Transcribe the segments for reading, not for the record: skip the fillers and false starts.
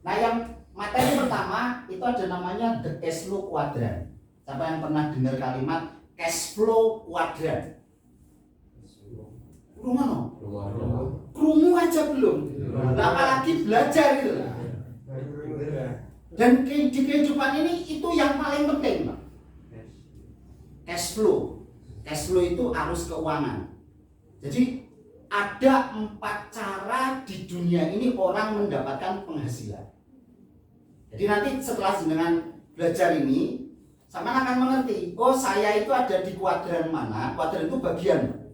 Nah, yang materi pertama itu ada namanya the cash flow quadrant. Siapa yang pernah dengar kalimat cash flow quadrant? Krungu aja belum. Nah, apalagi belajar gitu. Dan di kehidupan ini itu yang paling penting, Pak. Cash flow. Cash flow itu arus keuangan. Jadi ada 4 cara di dunia ini orang mendapatkan penghasilan. Jadi nanti setelah jenengan belajar ini, sama akan mengerti, oh saya itu ada di kuadran mana, kuadran itu bagian.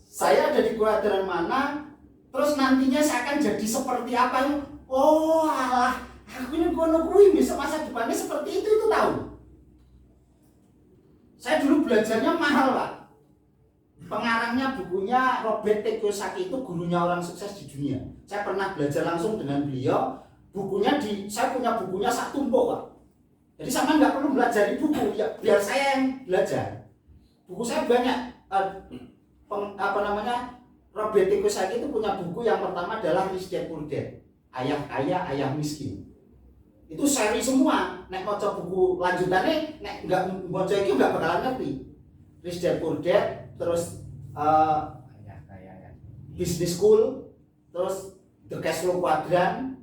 Saya ada di kuadran mana, terus nantinya saya akan jadi seperti apa. Oh alah, aku ini kono kuwi besok masa depannya seperti itu tahu. Saya dulu belajarnya mahal, Pak. Pengarangnya bukunya Robert T. Kiyosaki itu gurunya orang sukses di dunia. Saya pernah belajar langsung dengan beliau. Bukunya saya punya bukunya sak tumpuk, Pak. Jadi sama nggak perlu belajar di buku, ya biar saya yang belajar. Buku saya banyak. Robert T. Kiyosaki itu punya buku yang pertama adalah Rich Dad Poor Dad, Ayah Kaya, Ayah Miskin. Itu seri semua. Nek maca buku lanjutannya, nek nggak maca itu nggak bakalan ngerti. Rich Dad Poor Dad, terus Business School, terus The Cash Flow Quadrant,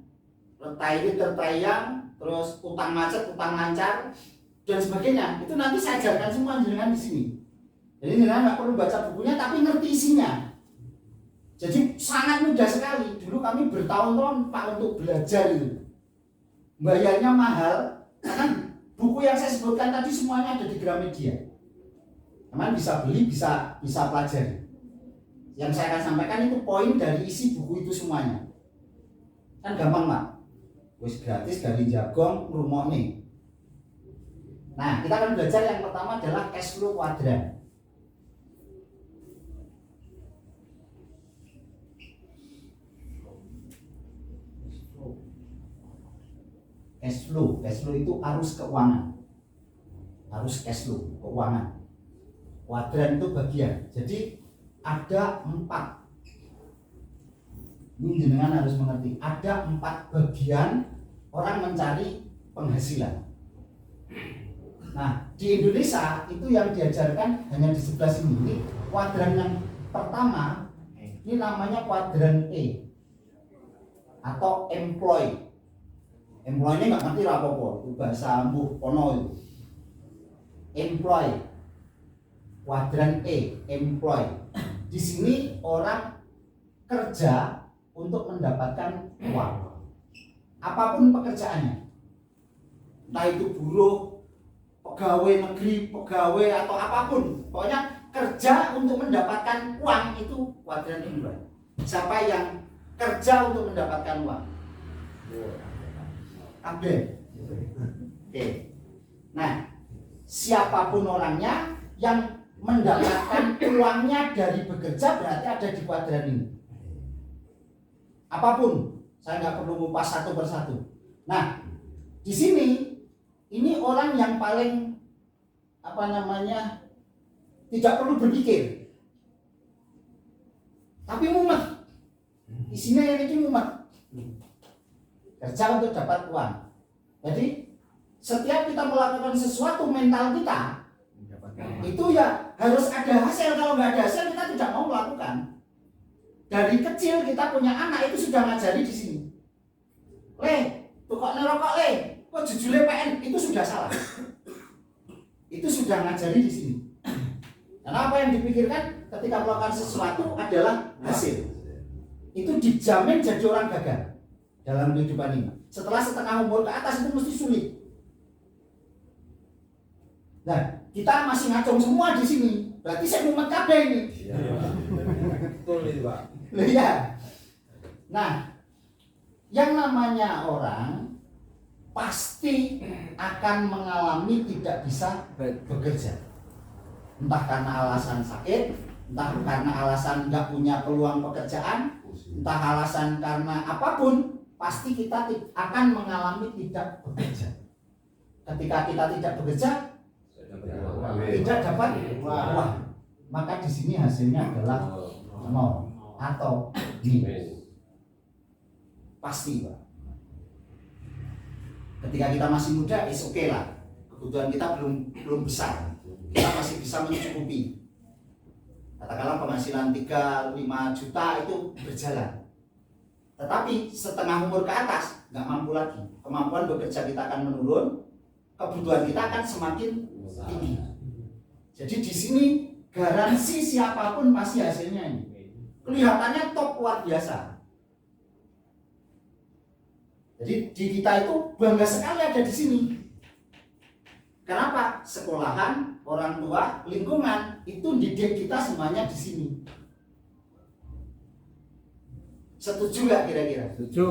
tertayang, terus utang macet, utang lancar, dan sebagainya. Itu nanti saya ajarkan semua jenengan di sini. Jadi jenengan nggak perlu baca bukunya, tapi ngerti isinya. Jadi sangat mudah sekali. Dulu kami bertahun-tahun Pak untuk belajar itu. Bayarnya mahal, karena buku yang saya sebutkan tadi semuanya ada di Gramedia. Teman bisa beli, bisa pelajari. Yang saya akan sampaikan itu poin dari isi buku itu semuanya. Kan gampang, Pak. Wis gratis dari jagong rumah nih. Nah, kita akan belajar yang pertama adalah cash flow quadrant. Cash flow itu arus keuangan. Arus cash flow, keuangan. Kuadran itu bagian. Jadi ada 4. Ini jenengan harus mengerti. Ada 4 bagian orang mencari penghasilan. Nah, di Indonesia itu yang diajarkan hanya di sebelah sini. Ini kuadran yang pertama, ini namanya kuadran E atau employ. Employ ini nggak ngerti apa-apa, itu bahasa ambuh kono itu. Employ. Kuadran E, employ. Di sini orang kerja untuk mendapatkan uang. Apapun pekerjaannya. Entah itu buruh, pegawai negeri, pegawai atau apapun. Pokoknya kerja untuk mendapatkan uang itu kuadran employ. Siapa yang kerja untuk mendapatkan uang? Oke. Nah, siapapun orangnya yang mendapatkan uangnya dari bekerja berarti ada di kuadran ini. Apapun, saya nggak perlu ngupas satu persatu. Nah, di sini ini orang yang paling tidak perlu berpikir, tapi mumet. Isinya ini mumet. Kerja untuk dapat uang. Jadi setiap kita melakukan sesuatu, mental kita itu ya harus ada hasil. Kalau nggak ada hasil kita tidak mau melakukan. Dari kecil kita punya anak itu sudah ngajari di sini. Tukok nerokok kok jujule PN, itu sudah salah. Itu sudah ngajari di sini. Karena apa yang dipikirkan ketika melakukan sesuatu adalah hasil. Itu dijamin jadi orang gagal dalam kehidupan ini. Setelah setengah umur ke atas itu mesti sulit. Nah, kita masih ngacung semua di sini. Berarti saya mumet kabeh ini. Betul itu, Pak. Iya. Nah, yang namanya orang pasti akan mengalami tidak bisa bekerja. Entah karena alasan sakit, entah karena alasan nggak punya peluang pekerjaan, entah alasan karena apapun, pasti kita akan mengalami tidak bekerja. Ketika kita tidak bekerja, tidak dapat uang, maka di sini hasilnya adalah nol atau minus. Pasti, Pak. Ketika kita masih muda, oke lah. Kebutuhan kita belum besar. Kita masih bisa mencukupi. Katakanlah penghasilan 3-5 juta itu berjalan. Tetapi setengah umur ke atas nggak mampu lagi. Kemampuan bekerja kita akan menurun, kebutuhan kita akan semakin tinggi. Jadi di sini garansi siapapun pasti hasilnya ini. Kelihatannya top luar biasa. Jadi di kita itu bangga sekali ada di sini. Kenapa? Sekolahan, orang tua, lingkungan itu didik kita semuanya di sini. Setuju nggak kira-kira? Setuju.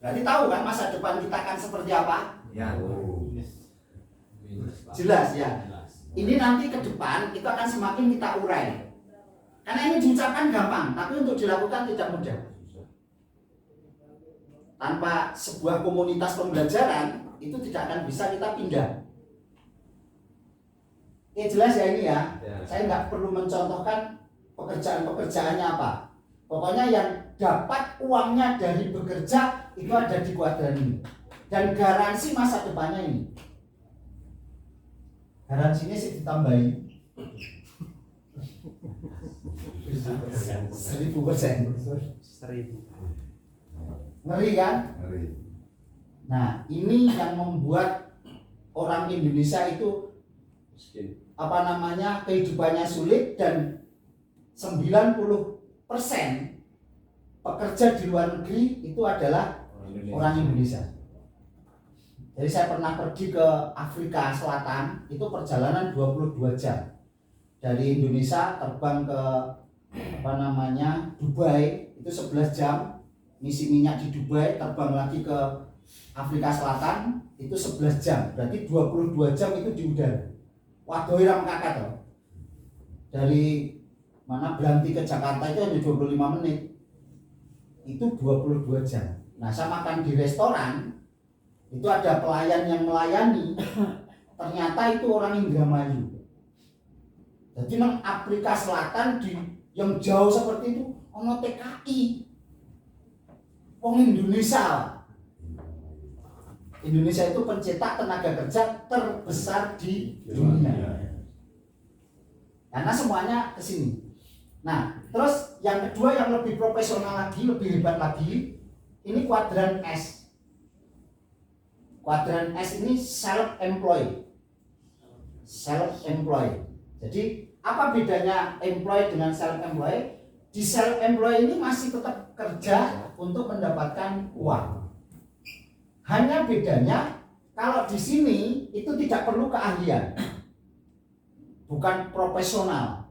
Berarti tahu kan masa depan kita akan seperti apa? Ya. Jelas ya. Ini nanti ke depan itu akan semakin kita urai. Karena ini diucapkan gampang, tapi untuk dilakukan tidak mudah. Tanpa sebuah komunitas pembelajaran itu tidak akan bisa kita pindah. Jelas ya ini ya. Saya nggak perlu mencontohkan pekerjaannya apa. Pokoknya yang dapat uangnya dari bekerja itu ada di kuadran ini. Dan garansi masa depannya ini. Garansinya sih ditambahin 1000%. Ngeri kan? Nah, ini yang membuat orang Indonesia itu kehidupannya sulit dan 90% pekerja di luar negeri itu adalah orang Indonesia. Jadi saya pernah pergi ke Afrika Selatan, itu perjalanan 22 jam. Dari Indonesia terbang ke Dubai, itu 11 jam. Ngisi minyak di Dubai, terbang lagi ke Afrika Selatan, itu 11 jam. Berarti 22 jam itu di udara. Waduh, irang kakak toh. Dari Belanti ke Jakarta itu hanya 25 menit. Itu 22 jam. Nah, saya makan di restoran, itu ada pelayan yang melayani, ternyata itu orang Indramayu. Jadi nang Afrika Selatan yang jauh seperti itu ono TKI. Wong Indonesia. Indonesia itu pencetak tenaga kerja terbesar di dunia. Karena semuanya ke sini. Nah, terus yang kedua yang lebih profesional lagi, lebih hebat lagi, ini kuadran S. Kuadran S ini self-employed. Self-employed. Jadi apa bedanya employed dengan self-employed? Di self-employed ini masih tetap kerja untuk mendapatkan uang. Hanya bedanya kalau di sini itu tidak perlu keahlian. Bukan profesional.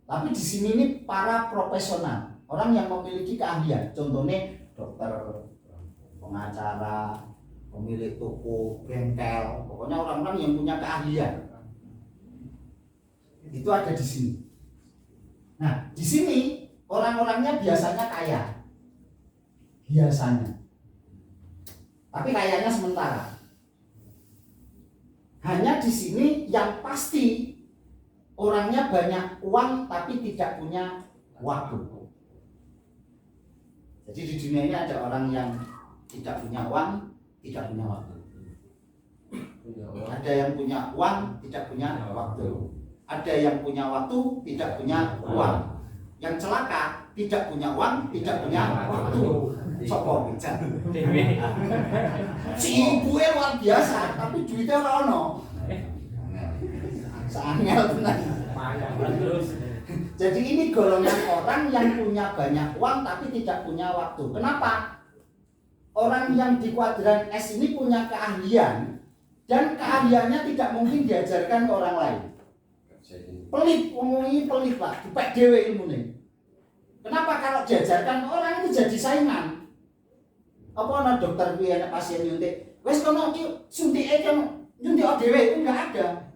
Tapi di sini ini para profesional, orang yang memiliki keahlian. Contohnya dokter, pengacara, pemilik toko, bengkel, pokoknya orang-orang yang punya keahlian. Itu ada di sini. Nah, di sini orang-orangnya biasanya kaya. Biasanya. Tapi kayanya sementara. Hanya di sini yang pasti orangnya banyak uang tapi tidak punya waktu. Jadi di dunia ini ada orang yang tidak punya uang, tidak punya waktu. Ada yang punya uang, tidak punya waktu. Ada yang punya waktu, tidak punya uang. Yang celaka, tidak punya uang, tidak punya waktu. Sopo bijak. Si ibunya luar biasa, tapi duitnya ora ono. Sangel tenan. Jadi ini golongan orang yang punya banyak uang tapi tidak punya waktu. Kenapa? Orang yang di kuadran S ini punya keahlian dan keahliannya tidak mungkin diajarkan ke orang lain. Pelit, ngomongi pelit Pak, dipek dhewe ilmune. Kenapa? Kalau diajarkan orang itu jadi saingan. Apa ana dokter kuwi ana pasien nyuntik, wis kono iki suntike kan nyuntik dhewe itu enggak ada.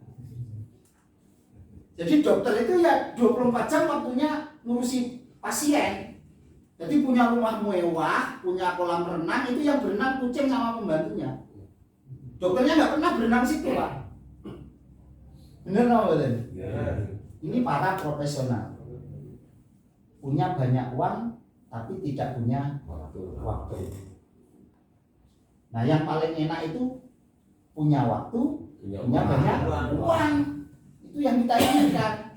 Jadi dokter itu ya 24 jam waktunya ngurusi pasien. Jadi punya rumah mewah, punya kolam renang, itu yang berenang kucing sama pembantunya. Dokternya nggak pernah berenang situ Pak. Bener nggak betul? Ini para profesional. Punya banyak uang tapi tidak punya waktu. Nah, yang paling enak itu punya waktu, punya banyak uang. Itu yang kita inginkan.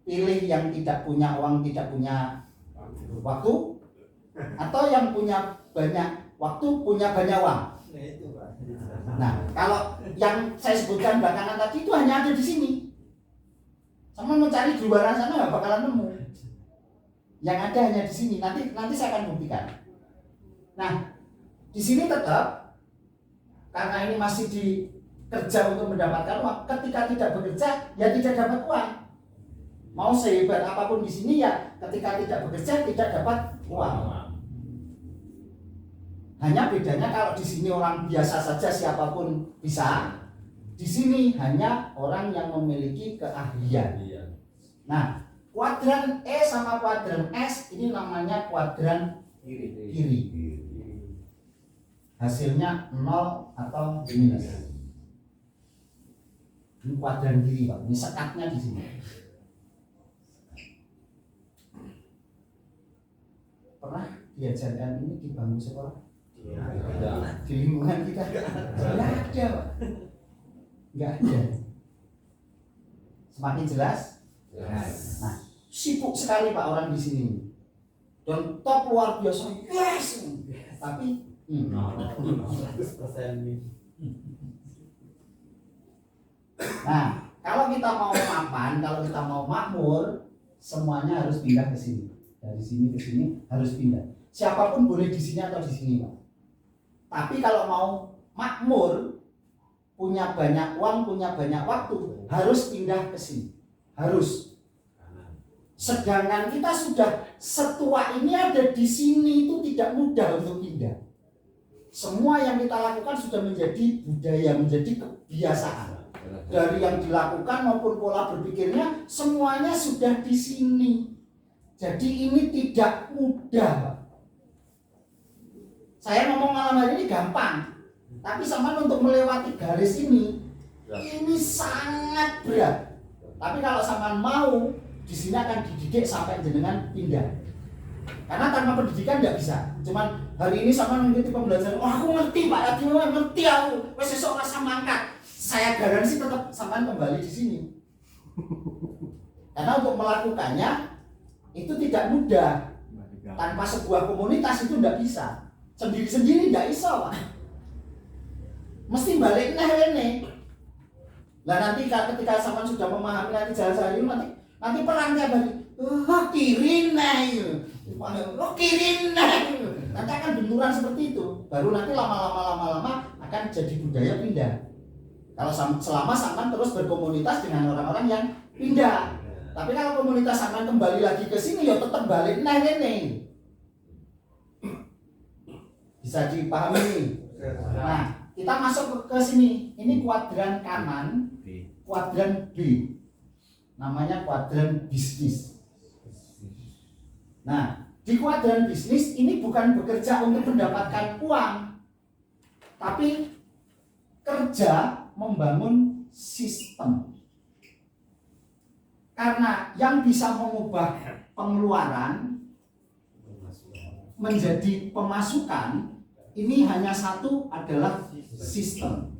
Pilih yang tidak punya uang, tidak punya waktu, atau yang punya banyak waktu, punya banyak uang. Nah, kalau yang saya sebutkan belakangan tadi itu hanya ada di sini. Sama mencari di luar sana nggak bakalan nemu. Yang ada hanya di sini. Nanti saya akan buktikan. Nah, di sini tetap karena ini masih dikerja untuk mendapatkan uang. Ketika tidak bekerja, ya tidak dapat uang. Mau sehebat apapun di sini ya, ketika tidak bekerja tidak dapat uang. Hanya bedanya kalau di sini orang biasa saja siapapun bisa. Di sini hanya orang yang memiliki keahlian. Nah, kuadran E sama kuadran S ini namanya kuadran kiri. Hasilnya 0 atau minus. Ini kuadran kiri, Pak. Ini sekatnya di sini. Pernah diajarkan ini di bangku sekolah? Di lingkungan kita nggak ada, Pak. Nggak ada. Semakin jelas? Nah, sibuk sekali Pak orang di sini. Dan top luar biasa, yes. Tapi nah, kalau kita mau mapan, kalau kita mau makmur, semuanya harus pindah ke sini. Dari sini ke sini harus pindah. Siapapun boleh di sini atau di sini, Pak. Tapi kalau mau makmur, punya banyak uang, punya banyak waktu, harus pindah ke sini. Harus. Sedangkan kita sudah setua ini ada di sini, itu tidak mudah untuk pindah. Semua yang kita lakukan sudah menjadi budaya, menjadi kebiasaan. Dari yang dilakukan maupun pola berpikirnya, semuanya sudah di sini. Jadi ini tidak mudah, Pak. Saya ngomong malam hari ini gampang, tapi sama untuk melewati garis ini sangat berat. Tapi kalau sama mau, di sini akan dididik sampai jenengan pindah. Karena tanpa pendidikan nggak bisa. Cuman hari ini sama mengikuti pembelajaran, oh aku ngerti Pak, aku ngerti aku, wes besok rasa mangkat. Saya garansi tetap sampai kembali di sini. Karena untuk melakukannya itu tidak mudah. Tanpa sebuah komunitas itu nggak bisa. Sendiri-sendiri nggak bisa, Pak. Mesti balik ini. Lah nanti ketika sama sudah memahami nanti jalan ini nanti perang tiap hari. Kiri nih. Kiri nih. Nanti akan benturan seperti itu. Baru nanti lama-lama akan jadi budaya pindah. Kalau selama sama terus berkomunitas dengan orang-orang yang pindah. Tapi kalau komunitas sama kembali lagi ke sini ya tetap balik ini. Bisa dipahami. Nah, kita masuk ke sini. Ini kuadran kanan, kuadran B. Namanya kuadran bisnis. Nah, di kuadran bisnis ini bukan bekerja untuk mendapatkan uang, tapi kerja membangun sistem. Karena yang bisa mengubah pengeluaran menjadi pemasukan ini hanya satu, adalah sistem.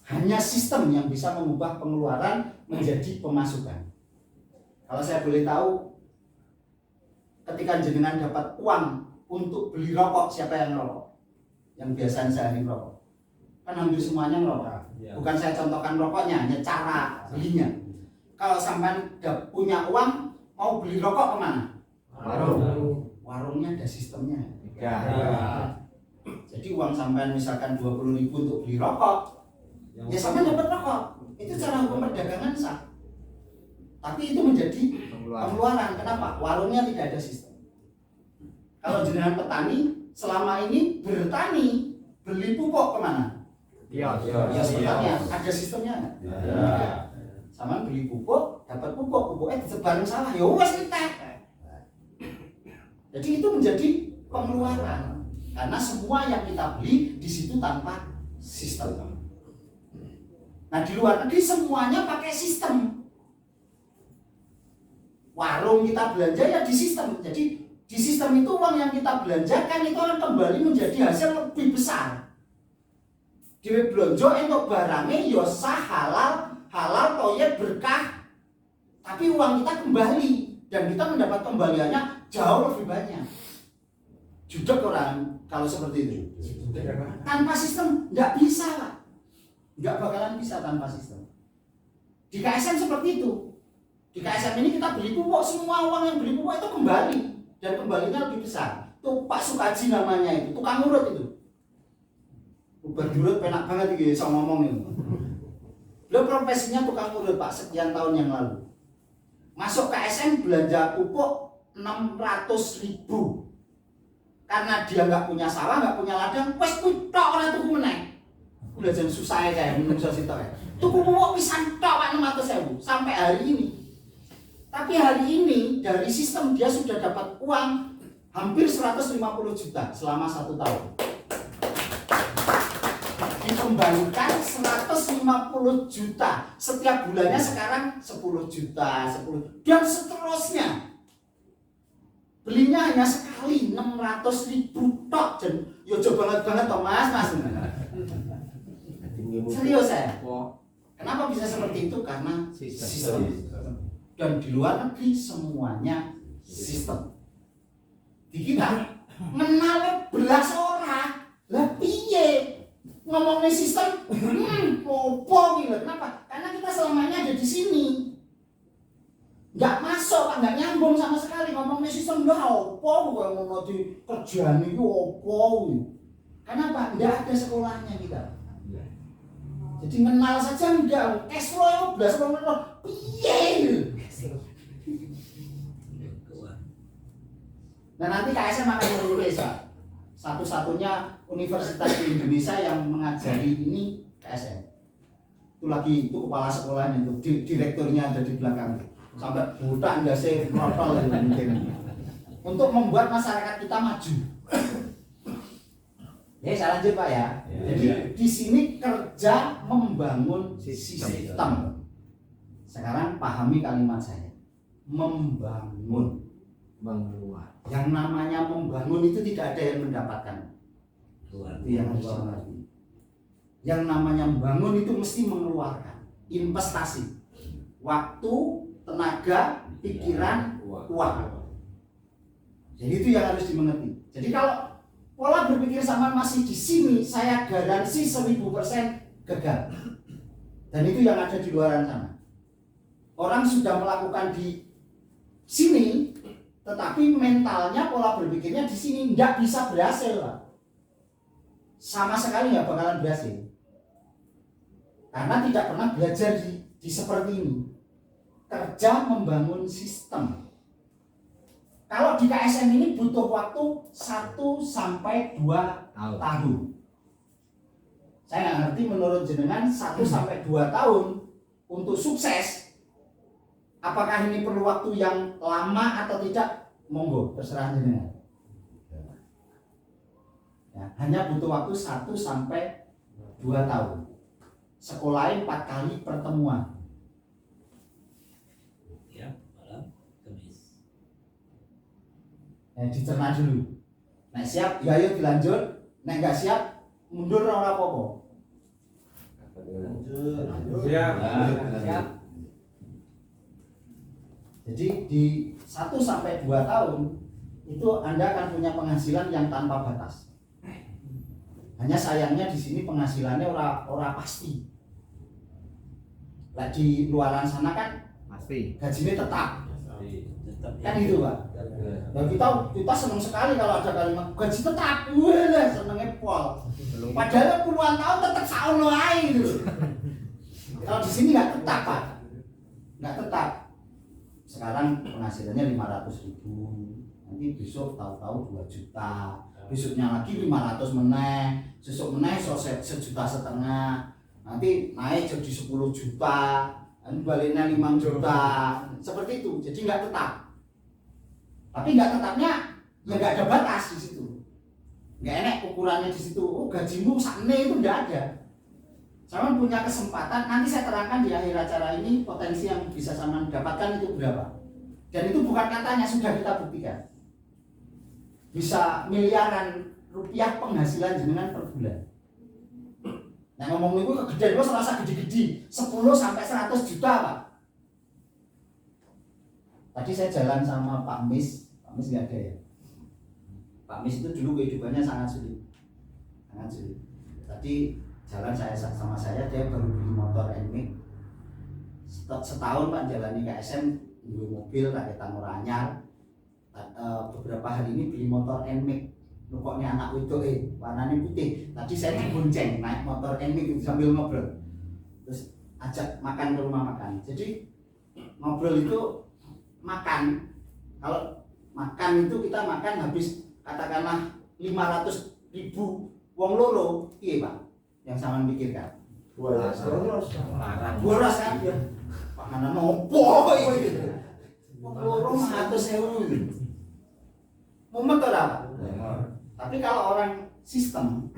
Hanya sistem yang bisa mengubah pengeluaran menjadi pemasukan. Kalau saya boleh tahu, ketika jenengan dapat uang untuk beli rokok, siapa yang ngerokok? Yang biasa sehari rokok. Kan hampir semuanya ngerokok. Bukan saya contohkan rokoknya, hanya cara belinya. Kalau sampai punya uang, mau beli rokok kemana? Warung. Warungnya ada sistemnya. Ya. Jadi uang sampean misalkan 20.000 untuk beli rokok, ya sampean dapat rokok. Itu cara hukum perdagangan sah. Tapi itu menjadi pengeluaran. Kenapa? Warungnya tidak ada sistem. Kalau jenengan petani, selama ini bertani, beli pupuk kemana? Ya pertanian. Ada sistemnya. Ya. Sama beli pupuk, dapat pupuknya disebarin salah. Ya wes entek. Jadi itu menjadi pengeluaran. Karena semua yang kita beli di situ tanpa sistem. Nah di luar negeri semuanya pakai sistem. warung kita belanja ya di sistem. Jadi di sistem itu uang yang kita belanjakan itu akan kembali menjadi hasil lebih besar. Dewe blonjo entuk barangnya ya sah, halal toyib berkah. Tapi uang kita kembali dan kita mendapat kembaliannya jauh lebih banyak. Judek orang kalau seperti itu. Tanpa sistem nggak bisa lah. Nggak bakalan bisa tanpa sistem. Di KSM seperti itu. Di KSM ini kita beli pupuk, semua uang yang beli pupuk itu kembali dan kembalinya lebih besar. Tuh Pak Sukaji namanya itu, tukang urut itu. Berdurut penak banget gitu sama ngomong itu. Beliau profesinya tukang urut Pak sekian tahun yang lalu. Masuk KSM belanja pupuk 600.000. Karena dia nggak punya sawah, nggak punya ladang, wes kutok orang tuku meneng. Udah jangan susah ya kayak minum sositok ya. Tuku pupuk pisan tok 600.000 sampai hari ini. Tapi hari ini dari sistem dia sudah dapat uang hampir 150 juta selama 1 tahun. Dikembalikan 150 juta setiap bulannya, sekarang 10 juta 10 dan seterusnya. Belinya hanya sekali 600.000 tok dan yo coba banget toh mas. Serius ya? Kenapa bisa seperti itu? Karena sistem. Dan di luar negeri semuanya sistem. Di kita mengenal belas orang, lah piye ngomongin sistem? Opo gitu. Kenapa? Karena kita selamanya ada di sini. Nggak masuk, nggak nyambung sama sekali ngomongin sistem. Nggak opo, kalau mau di kerjaan itu opo. Kenapa? Nggak ada sekolahnya kita. Jadi kenal saja enggak, cash flow belas menit, piye? Nah nanti KSM akan menulis Pak. Satu-satunya universitas di Indonesia yang mengajari ini KSM. Itu kepala sekolahnya itu, direkturnya ada di belakang. Sampai buta enggak sih protol mungkin. Untuk membuat masyarakat kita maju. Ya, saya lanjut Pak ya. Jadi di sini kerja membangun sistem. Sekarang pahami kalimat saya. Membangun. Mengeluarkan. Yang namanya membangun itu tidak ada yang mendapatkan. Itu yang harus dimengerti. Yang namanya membangun itu mesti mengeluarkan investasi, waktu, tenaga, pikiran, uang. Jadi itu yang harus dimengerti. Jadi kalau pola berpikir sama masih di sini, saya garansi 1000% gagal. Dan itu yang ada di luar sana. Orang sudah melakukan di sini, tetapi mentalnya, pola berpikirnya di sini nggak bisa berhasil, Pak. Sama sekali nggak bakalan berhasil. Karena tidak pernah belajar di seperti ini. Kerja membangun sistem. Kalau di KSM ini butuh waktu 1-2 tahun. Saya nggak ngerti menurut jenengan 1-2 tahun untuk sukses. Apakah ini perlu waktu yang lama atau tidak? Monggo, terserah jenengan. Ya, hanya butuh waktu 1-2 tahun. Sekolahin 4 kali pertemuan. Dicerna dulu. Nek siap, ya ayo dilanjut. Nek nggak siap, mundur ora apa-apa. Siap. Siap. Jadi di 1-2 tahun itu Anda akan punya penghasilan yang tanpa batas. Hanya sayangnya di sini penghasilannya ora pasti. Lah di luaran sana kan Pasti. gajinya tetap. Kan itu Pak. Dan kita senang sekali kalau ada kalimat gaji tetap. Wah, senengnya pol. Padahal puluhan tahun tetap saono ae gitu. Kalau di sini nggak tetap Pak. Nggak tetap. Sekarang penghasilannya 500.000. Nanti besok tahu-tahu 2 juta. Besoknya lagi 500 meneh. Besok meneh 1,5 juta. Nanti naik jadi 10 juta. Nanti baliknya 5 juta. Seperti itu. Jadi nggak tetap. Tapi nggak tetapnya ya nggak ada batas di situ. Nggak enak ukurannya di situ. Oh gajimu sakne itu nggak ada. Saya punya kesempatan. Nanti saya terangkan di akhir acara ini potensi yang bisa sama dapatkan itu berapa. Dan itu bukan katanya, sudah kita buktikan. Bisa miliaran rupiah penghasilan jenengan per bulan. Nah ngomong itu kegedean, gue serasa gede-gede 10 sampai 100 juta Pak. Tadi saya jalan sama Pak Mis nggak ada ya. Pak Mis itu dulu kehidupannya sangat sulit. Tadi jalan sama saya, dia baru beli motor NMAX. Setahun Pak jalani KSM, beli mobil rakitan anyar. Beberapa hari ini beli motor NMAX. Pokoknya anak itu warnanya putih. Tadi saya dibonceng naik motor NMAX sambil ngobrol. Terus ajak makan ke rumah makan. Jadi ngobrol itu makan. Kalau makan itu kita makan habis katakanlah 500.000 wong loro, iya Pak? Yang sama pikirkan. Boros Kan? Ya. Panganan nopo iki. Wong loro 100.000 iki. Mumet ora, Pak? Tapi kalau orang sistem,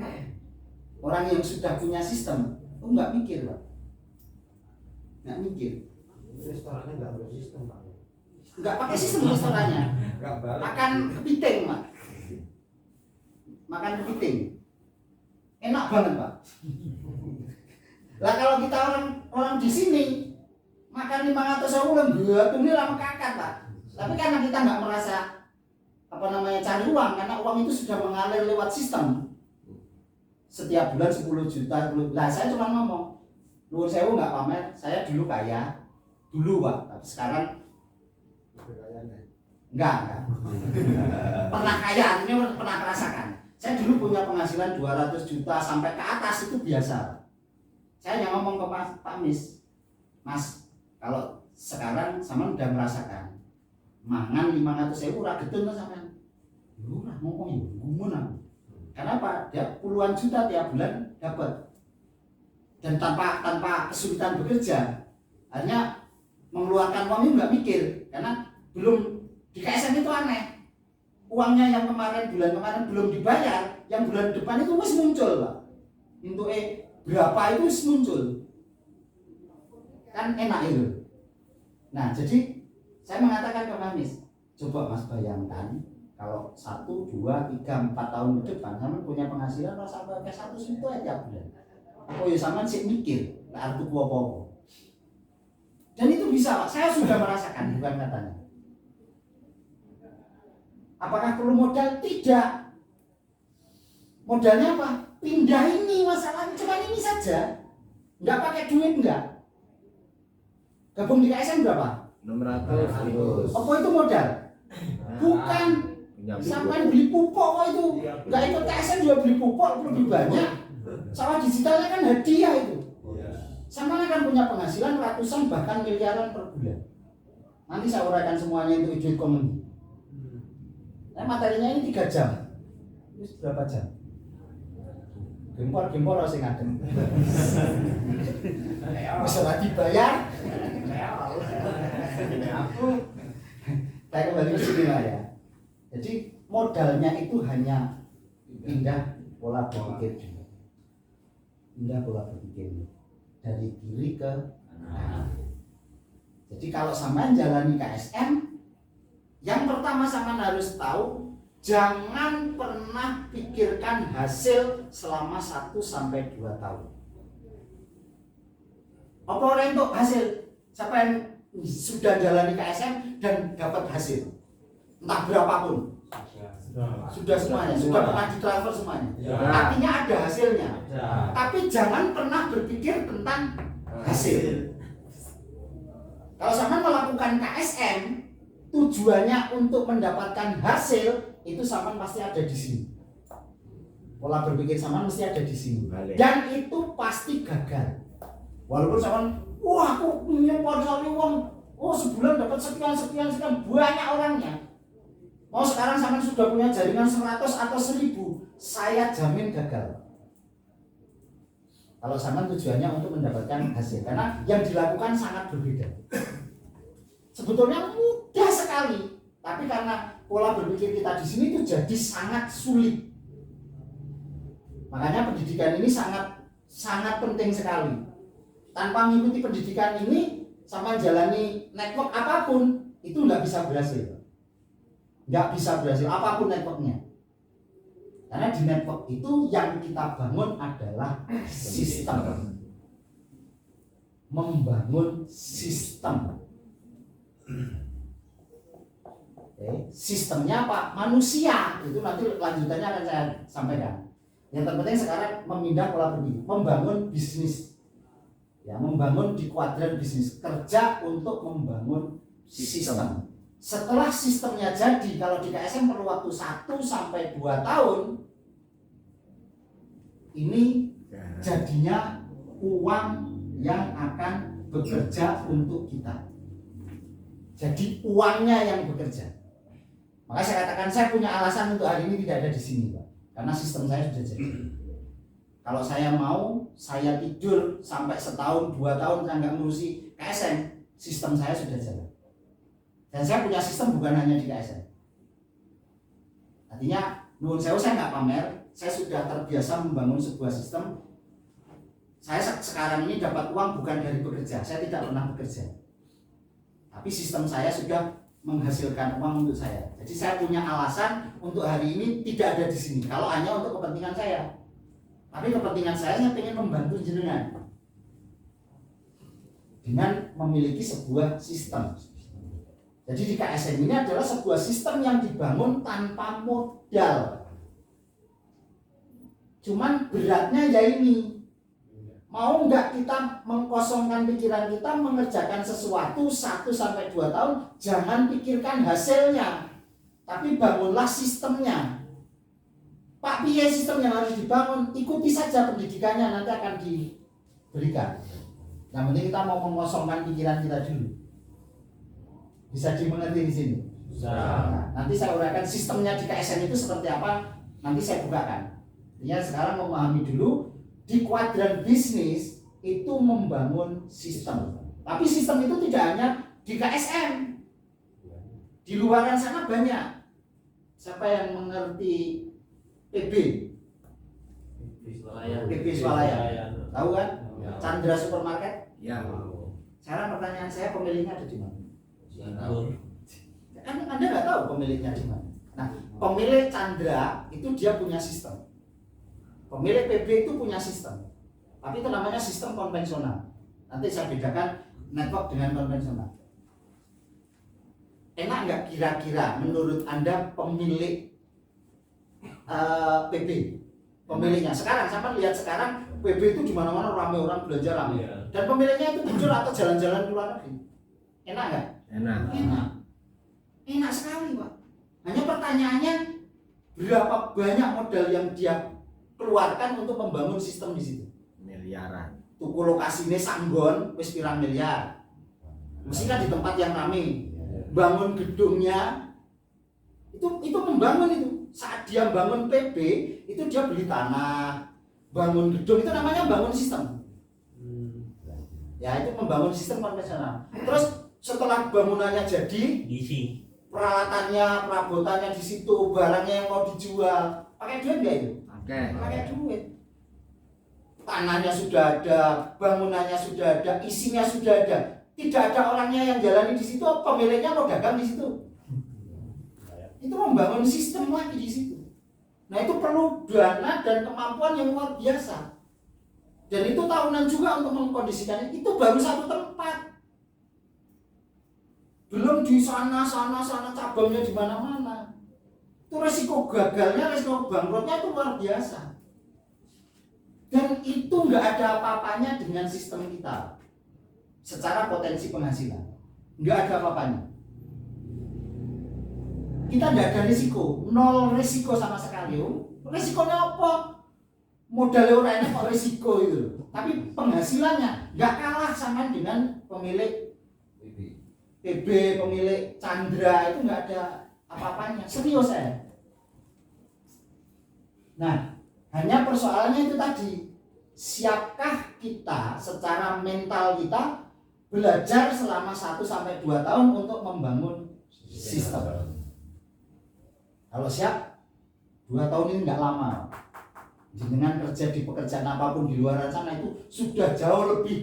orang yang sudah punya sistem, itu nggak mikir Pak. Nggak mikir. Restorannya nggak bersistem Pak. Nggak pakai sistem restorannya. Makan kepiting Pak. Makan kepiting. Enak banget Pak. Lah kalau kita orang di sini makan 500.000 lembut, ini lama kakak Pak. Tapi karena kita nggak merasa cari uang, karena uang itu sudah mengalir lewat sistem. Setiap bulan 10 juta. Lah saya cuma ngomong, nuwun sewu nggak pamer, saya dulu kaya, dulu Pak, tapi sekarang enggak. Pernah kaya, ini pernah merasakan. Saya dulu punya penghasilan 200 juta sampai ke atas itu biasa. Saya yang ngomong ke Pak Mis, Mas, kalau sekarang sama udah merasakan mangan 500.000 ora getun to sampean. Lho ora ngomong yo, gumun aku. Kenapa? Dia puluhan juta tiap bulan dapat. Dan tanpa kesulitan bekerja. Hanya mengeluarkan uang itu nggak mikir, karena belum di KSM itu aneh. Uangnya yang bulan kemarin belum dibayar, yang bulan depan itu masih muncul, Pak. Untuk berapa itu masih muncul. Kan enak itu. Nah, jadi saya mengatakan ke Mas Mis, coba Mas bayangkan kalau 1, 2, 3, 4 tahun ke depan sama punya penghasilan sampai ke 1 juta tiap bulan. Oh ya sama sih mikir, tak artu apa-apa. Dan itu bisa Pak, saya sudah merasakan, bukan katanya. Apakah perlu modal? Tidak. Modalnya apa? Pindah ini masalahnya, cuma ini saja. Enggak pakai duit enggak. Gabung di KSM berapa? 600.000. Apa itu modal? Bukan. Sampai beli pupuk kok itu. Enggak ikut KSM juga beli pupuk lebih banyak. Sawah digitalnya kan hadiah itu. Sama kan punya penghasilan ratusan bahkan miliaran per bulan. Nanti saya uraikan semuanya itu duit komen. Nah, materinya ini 3 jam. Ini berapa jam? Gempor harus ngadem. Bisa lagi bayar. Aku saya kembali ke sini lah ya. Jadi modalnya itu hanya pindah pola berpikir. Pindah pola berpikir dari kiri ke kanan. Jadi kalau sampean jalani KSM, yang pertama sampean harus tahu, jangan pernah pikirkan hasil selama 1 sampai 2 tahun. Apa orang untuk hasil? Siapa yang sudah jalani KSM dan dapat hasil? Entah berapapun. Sudah semuanya, sudah pernah ditransfer semuanya. Artinya ada hasilnya. Tapi jangan pernah berpikir tentang hasil. Kalau sampean melakukan KSM, tujuannya untuk mendapatkan hasil, itu sampean pasti ada di sini. Pola berpikir sampean mesti ada di sini. Dan itu pasti gagal. Walaupun sampean, wah aku punya modal uang, oh sebulan dapat sekian, banyak orangnya. Mau sekarang sampean sudah punya jaringan 100 atau 1000, saya jamin gagal. Kalau sampean tujuannya untuk mendapatkan hasil, karena yang dilakukan sangat berbeda. Sebetulnya mudah sekali, tapi karena pola berpikir kita di sini itu jadi sangat sulit. Makanya pendidikan ini sangat penting sekali. Tanpa mengikuti pendidikan ini, sampai jalani network apapun, itu nggak bisa berhasil. Nggak bisa berhasil apapun networknya. Karena di network itu yang kita bangun adalah sistem. Membangun sistem. Oke. Sistemnya apa? Manusia. Itu nanti lanjutannya akan saya sampaikan. Yang terpenting sekarang memindah pola berpikir, membangun bisnis. Ya, membangun di kuadran bisnis, kerja untuk membangun sistem. Setelah sistemnya jadi, kalau di KSM perlu waktu 1 sampai 2 tahun, ini jadinya uang yang akan bekerja untuk kita. Jadi uangnya yang bekerja. Maka saya katakan saya punya alasan untuk hari ini tidak ada di sini, Pak. Karena sistem saya sudah jadi. Kalau saya mau, saya tidur sampai setahun, 2 tahun saya nggak ngurusi KSM, sistem saya sudah jalan. Dan saya punya sistem bukan hanya di KSM. Artinya, nuwun sewu saya nggak pamer, saya sudah terbiasa membangun sebuah sistem. Saya sekarang ini dapat uang bukan dari bekerja, saya tidak pernah bekerja. Tapi sistem saya sudah menghasilkan uang untuk saya. Jadi saya punya alasan untuk hari ini tidak ada di sini. Kalau hanya untuk kepentingan saya. Tapi kepentingan saya ingin membantu jenengan dengan memiliki sebuah sistem. Jadi di KSM ini adalah sebuah sistem yang dibangun tanpa modal. Cuman beratnya ya ini. Mau nggak kita mengkosongkan pikiran kita mengerjakan sesuatu 1 sampai 2 tahun, jangan pikirkan hasilnya, tapi bangunlah sistemnya. Pak, piye sistem yang harus dibangun? Ikuti saja pendidikannya, nanti akan diberikan. Yang penting kita mau mengosongkan pikiran kita dulu. Bisa dimengerti di sini? Bisa. Nah, nanti saya uraikan sistemnya di KSM itu seperti apa, nanti saya bukakan. Ya, sekarang memahami dulu di kuadran bisnis itu membangun sistem. Tapi sistem itu tidak hanya di KSM. Di luaran sana banyak. Siapa yang mengerti PB? PB Swalayan. Tahu kan? Chandra Supermarket. Ya. Sekarang pertanyaan saya, pemiliknya ada di mana? Kan Anda nggak tahu pemiliknya di mana. Nah, pemilik Chandra itu dia punya sistem. Pemilik PB itu punya sistem. Tapi itu namanya sistem konvensional. Nanti saya bedakan network dengan konvensional. Enak nggak kira-kira menurut Anda pemilik PB? Pemiliknya sekarang, sampai lihat sekarang PB itu di mana-mana ramai orang belanja ramai. Dan pemiliknya itu muncul atau jalan-jalan ke luar negeri. Enak nggak? Enak. Enak. Enak sekali, Pak. Hanya pertanyaannya berapa banyak modal yang dia keluarkan untuk membangun sistem di situ? Miliaran. Tuku lokasinya Sanggon wis pirang miliar. Mesti kan di tempat yang ramai. Bangun gedungnya itu membangun itu. Saat dia bangun PB itu dia beli tanah, bangun gedung, itu namanya bangun sistem. Ya, itu membangun sistem konvensional. Terus setelah bangunannya jadi, Isi. peralatannya, perabotannya di situ, barangnya yang mau dijual, pakai duit nggak itu? Oke. Pakai duit. Tanahnya sudah ada, bangunannya sudah ada, isinya sudah ada. Tidak ada orangnya yang jalani di situ, pemiliknya mau dagang di situ. Itu membangun sistem lagi di situ. Nah, itu perlu dana dan kemampuan yang luar biasa. Dan itu tahunan juga untuk mengkondisikannya. Itu baru satu tempat. Belum di sana cabangnya di mana-mana. Itu resiko gagalnya, resiko bangkrutnya itu luar biasa. Dan itu nggak ada apa-apanya dengan sistem kita. Secara potensi penghasilan, nggak ada apa-apanya. Kita nggak ada risiko, nol risiko sama sekali. Risikonya apa? Modalnya orang ini kok risiko itu. Tapi penghasilannya nggak kalah sama dengan pemilik PB, pemilik Chandra, itu nggak ada apa-apanya. Serius saya. Nah, hanya persoalannya itu tadi. Siapkah kita secara mental kita belajar selama 1 sampai 2 tahun untuk membangun sistem? Kalau siap, 2 tahun ini nggak lama. Dengan kerja di pekerjaan apapun di luar sana itu sudah jauh lebih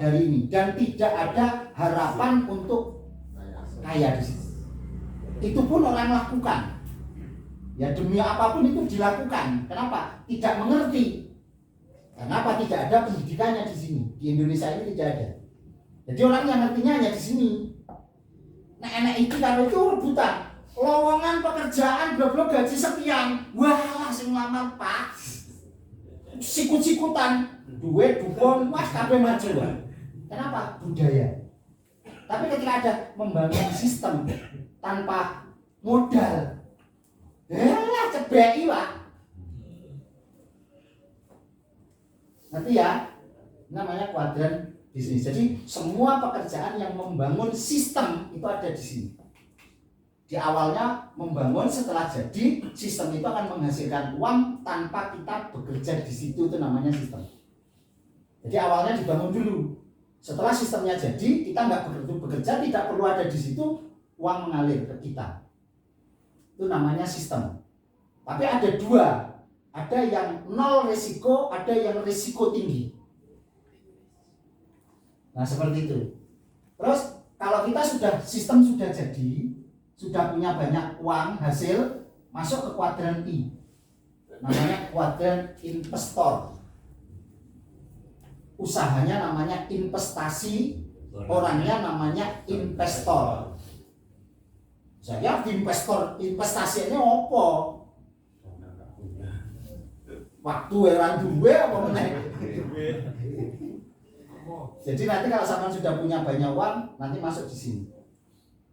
dari ini. Dan tidak ada harapan untuk kaya di situ. Itu pun orang lakukan. Ya demi apapun itu dilakukan. Kenapa? Tidak mengerti. Kenapa tidak ada pendidikannya di sini? Di Indonesia ini tidak ada. Jadi orang yang ngertinya hanya di sini. Nah enak itu kalau itu rebutan. Lowongan pekerjaan blok gaji sekian. Wah langsung lamar Pak. Sikut-sikutan. Duit, dukun, mas kabeh maju. Kenapa? Budaya. Tapi ketika ada membangun sistem tanpa modal, cebeki Pak. Nanti ya, namanya kuadran bisnis. Jadi semua pekerjaan yang membangun sistem itu ada di sini. Di awalnya membangun, setelah jadi sistem itu akan menghasilkan uang tanpa kita bekerja di situ, itu namanya sistem. Jadi awalnya dibangun dulu. Setelah sistemnya jadi, kita nggak bekerja, tidak perlu ada di situ, uang mengalir ke kita. Itu namanya sistem. Tapi ada dua, ada yang nol risiko, ada yang risiko tinggi. Nah seperti itu. Terus kalau kita sistem sudah jadi, sudah punya banyak uang hasil, masuk ke kuadran I. Namanya kuadran investor. Usahanya namanya investasi, orangnya namanya investor. Saya investasinya apa? Waktu orang duwe apa meneh? Jadi nanti kalau sampean sudah punya banyak uang, nanti masuk di sini.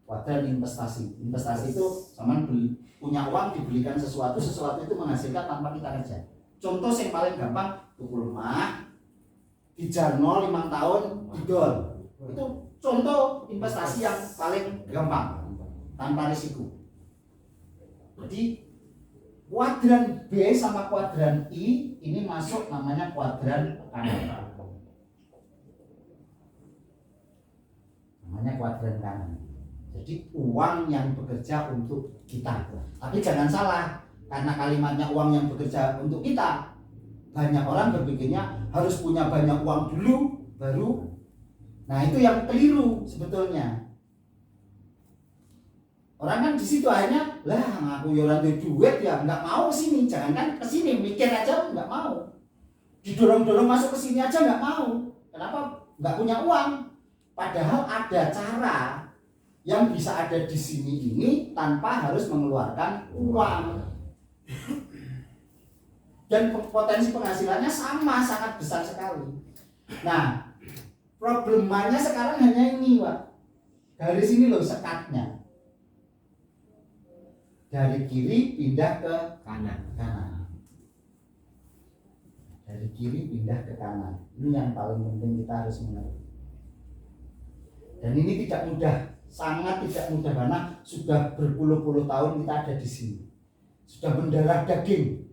Kuadran investasi. Investasi itu sampean punya uang dibelikan sesuatu itu menghasilkan tanpa kita kerja. Contoh yang paling gampang, tuku rumah, dijarno 5 tahun didol. Itu contoh investasi yang paling gampang tanpa risiko. Jadi kuadran B sama kuadran I ini masuk namanya kuadran kanan. Namanya kuadran kanan. Jadi uang yang bekerja untuk kita. Tapi jangan salah, karena kalimatnya uang yang bekerja untuk kita, banyak orang berpikirnya harus punya banyak uang dulu baru. Nah itu yang keliru sebetulnya. Orang kan di situ akhirnya lah aku yoran duit ya nggak mau kesini, jangankan kesini mikir aja nggak mau, didorong-dorong masuk ke sini aja nggak mau. Kenapa? Nggak punya uang. Padahal ada cara yang bisa ada di sini ini tanpa harus mengeluarkan uang. Dan potensi penghasilannya sama, sangat besar sekali. Nah, problemanya sekarang hanya ini, Pak. Dari sini loh sekatnya. Dari kiri pindah ke kanan. Dari kiri pindah ke kanan. Ini yang paling penting kita harus mengerti. Dan ini tidak mudah, sangat tidak mudah karena sudah berpuluh-puluh tahun kita ada di sini. Sudah mendarah daging.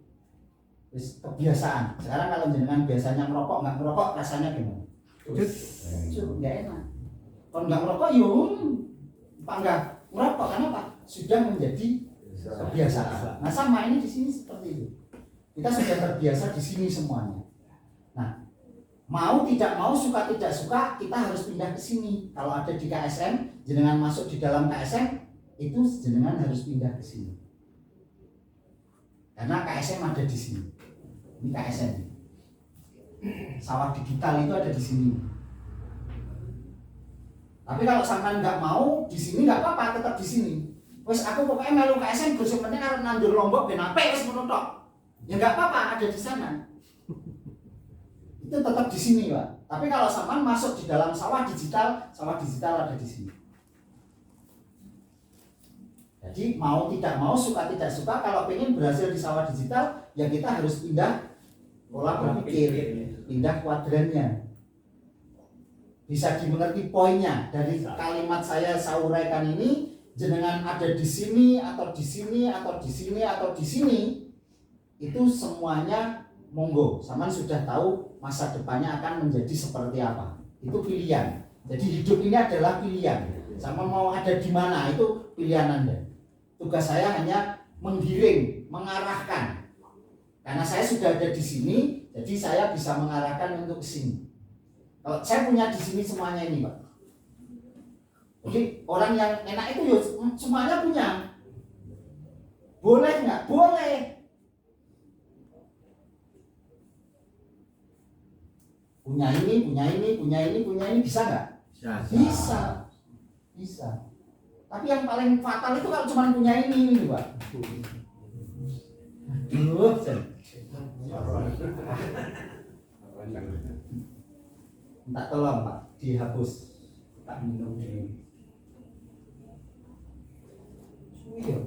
Kebiasaan. Sekarang kalau jenengan biasanya ngerokok, nggak ngerokok rasanya gimana? Nggak enak. Kalau nggak ngerokok, nggak ngerokok. Kenapa? Sudah menjadi kebiasaan. Nah sama ini di sini seperti itu. Kita sudah terbiasa di sini semuanya. Nah, mau tidak mau, suka tidak suka, kita harus pindah ke sini. Kalau ada di KSM, jenengan masuk di dalam KSM, itu jenengan harus pindah ke sini. Karena KSM ada di sini. Ini KSM. Sawah digital itu ada di sini. Tapi kalau sampai nggak mau di sini nggak apa-apa, tetap di sini. Wes aku pokoknya melu KSM gue sebenarnya harus nandur Lombok ben apik wis menutok. Ya nggak apa-apa, ada di sana. Itu tetap di sini, Pak. Tapi kalau sampean masuk di dalam sawah digital ada di sini. Jadi mau tidak mau, suka tidak suka, kalau pengen berhasil di sawah digital, ya kita harus pindah pola berpikir, pindah kuadrannya. Bisa dimengerti poinnya dari kalimat saya uraikan ini, jenengan ada di sini atau di sini atau di sini atau di sini, itu semuanya monggo. Saman sudah tahu masa depannya akan menjadi seperti apa. Itu pilihan. Jadi hidup ini adalah pilihan. Sama mau ada di mana itu pilihan Anda. Tugas saya hanya menggiring, mengarahkan. Karena saya sudah ada di sini, jadi saya bisa mengarahkan untuk ke sini. Kalau saya punya di sini semuanya ini, Pak. Jadi orang yang enak itu ya semuanya punya. Boleh nggak? Boleh. Punya ini, punya ini, punya ini, punya ini, bisa nggak? Bisa. Bisa. Bisa. Tapi yang paling fatal itu kalau cuma punya ini Pak. Aduh, minta tolong Pak, dihapus. Tak minum dulu. Iya.